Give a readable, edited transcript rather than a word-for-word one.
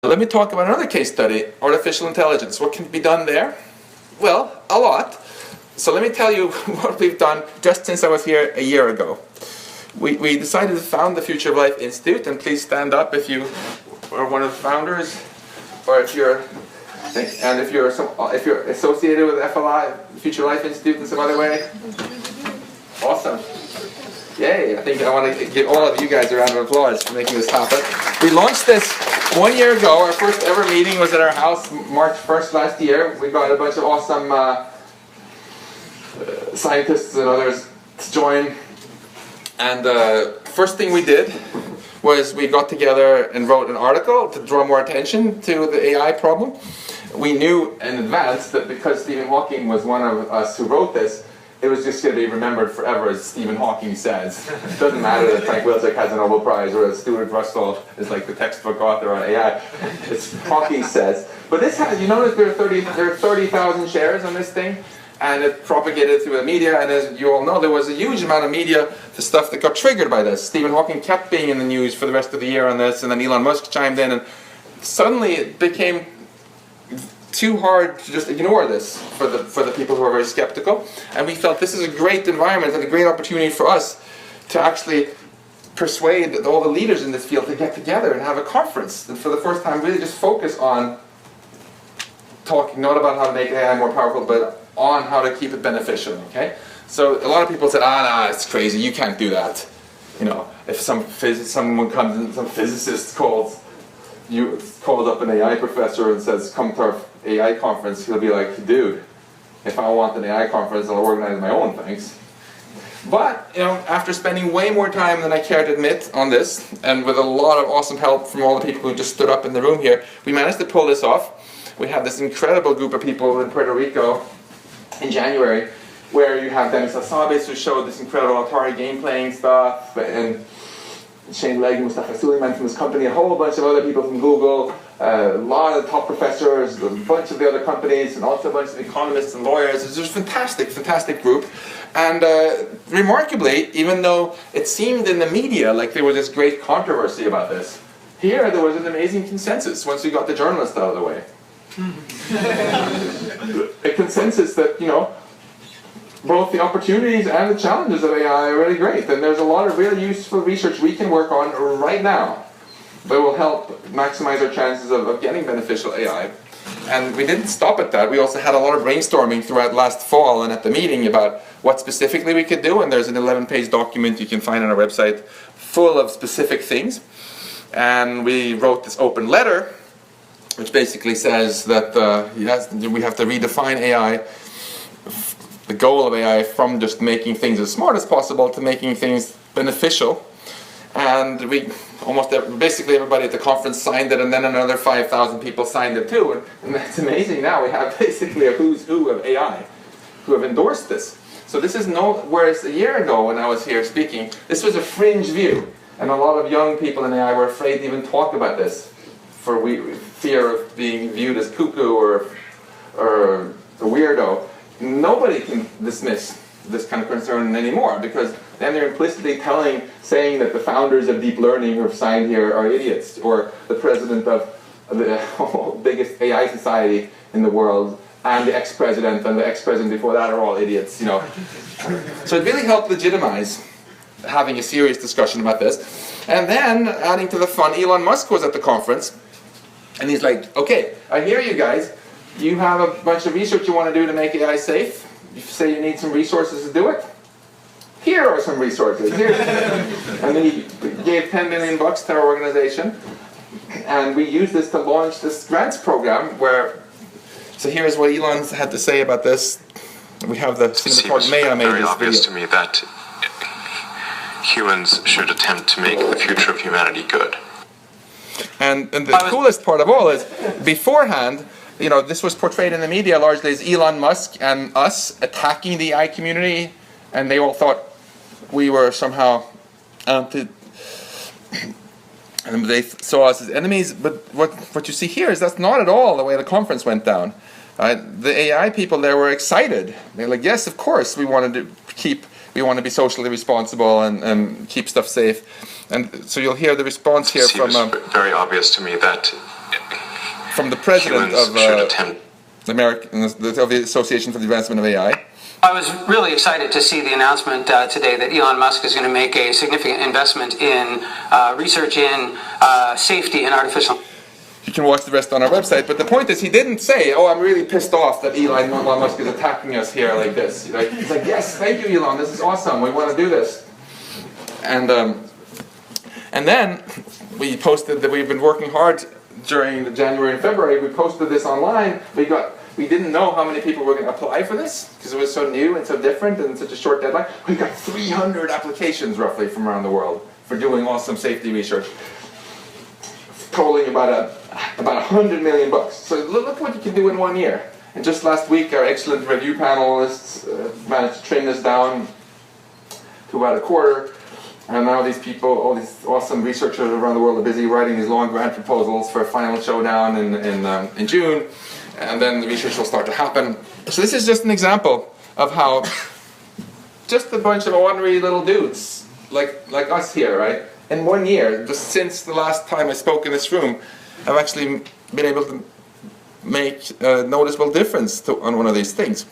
But let me talk about another case study, artificial intelligence. What can be done there? Well, a lot. So let me tell you what we've done just since I was here a year ago. We decided to found the Future of Life Institute, and please stand up if you are one of the founders, or if you're associated with FLI, Future Life Institute, in some other way. Awesome. Yay, I think I want to give all of you guys a round of applause for making this happen. We launched this 1 year ago. Our first ever meeting was at our house, March 1st last year. We got a bunch of awesome scientists and others to join. And first thing we did was we got together and wrote an article to draw more attention to the AI problem. We knew in advance that because Stephen Hawking was one of us who wrote this, it was just going to be remembered forever as Stephen Hawking says. It doesn't matter that Frank Wilczek has a Nobel Prize or that Stuart Russell is like the textbook author on AI. It's Hawking says. But this has, you notice there are 30,000 shares on this thing, and it propagated through the media, and as you all know, there was a huge amount of media, the stuff that got triggered by this. Stephen Hawking kept being in the news for the rest of the year on this, and then Elon Musk chimed in, and suddenly it became too hard to just ignore this for the people who are very skeptical. And we felt this is a great environment and a great opportunity for us to actually persuade all the leaders in this field to get together and have a conference, and for the first time really just focus on talking not about how to make AI more powerful, but on how to keep it beneficial. Okay, so a lot of people said, it's crazy, you can't do that. You know, if someone comes in, some physicist calls up an AI professor and says, come to our AI conference, he'll be like, dude, if I want an AI conference, I'll organize my own things. But, you know, after spending way more time than I care to admit on this, and with a lot of awesome help from all the people who just stood up in the room here, we managed to pull this off. We have this incredible group of people in Puerto Rico in January, where you have Dennis Alsabis, who showed this incredible Atari game playing stuff, and Shane Legg, Mustafa Suleiman from his company, a whole bunch of other people from Google, a lot of top professors, a bunch of the other companies, and also a bunch of economists and lawyers. It was a fantastic, fantastic group. And remarkably, even though it seemed in the media like there was this great controversy about this, here there was an amazing consensus once we got the journalists out of the way. A consensus that, you know, both the opportunities and the challenges of AI are really great, and there's a lot of really useful research we can work on right now that will help maximize our chances of getting beneficial AI. And we didn't stop at that. We also had a lot of brainstorming throughout last fall and at the meeting about what specifically we could do, and there's an 11-page document you can find on our website full of specific things. And we wrote this open letter, which basically says that we have to redefine AI, the goal of AI, from just making things as smart as possible to making things beneficial. And basically everybody at the conference signed it, and then another 5,000 people signed it too. And that's amazing. Now we have basically a who's who of AI who have endorsed this. So this is whereas a year ago when I was here speaking, this was a fringe view, and a lot of young people in AI were afraid to even talk about this for fear of being viewed as cuckoo or a weirdo. Nobody can dismiss this kind of concern anymore, because then they're implicitly saying that the founders of deep learning who have signed here are idiots, or the president of the biggest AI society in the world, and the ex-president and the ex-president before that are all idiots, you know. So it really helped legitimize having a serious discussion about this. And then, adding to the fun, Elon Musk was at the conference, and he's like, okay, I hear you guys. You have a bunch of research you want to do to make AI safe. You say you need some resources to do it. Here are some resources. Here. And then he gave $10 million to our organization. And we used this to launch this grants program so here's what Elon had to say about this. We have the cinematographer Maya made this video. It's very obvious to me that humans should attempt to make the future of humanity good. And the coolest part of all is, beforehand, you know, this was portrayed in the media largely as Elon Musk and us attacking the AI community, and they all thought we were somehow and they saw us as enemies. But what you see here is that's not at all the way the conference went down. The AI people there were excited. They're like, yes, of course, we want to be socially responsible and keep stuff safe. And so you'll hear the response here from. It's very obvious to me that from the president humans of should attempt. the Association for the Advancement of AI. I was really excited to see the announcement today that Elon Musk is going to make a significant investment in research in safety in artificial. You can watch the rest on our website, but the point is he didn't say, oh, I'm really pissed off that Elon Musk is attacking us here like this. He's like, yes, thank you, Elon, this is awesome, we want to do this. And then we posted that we've been working hard during the January and February. We posted this online. We didn't know how many people were going to apply for this because it was so new and so different and such a short deadline. We got 300 applications roughly from around the world for doing awesome safety research, totaling about $100 million. So look what you can do in 1 year. And just last week, our excellent review panelists managed to trim this down to about a quarter. And now these people, all these awesome researchers around the world are busy writing these long grant proposals for a final showdown in June. And then the research will start to happen. So this is just an example of how just a bunch of ordinary little dudes, like us here, right? In 1 year, just since the last time I spoke in this room, I've actually been able to make a noticeable difference on one of these things.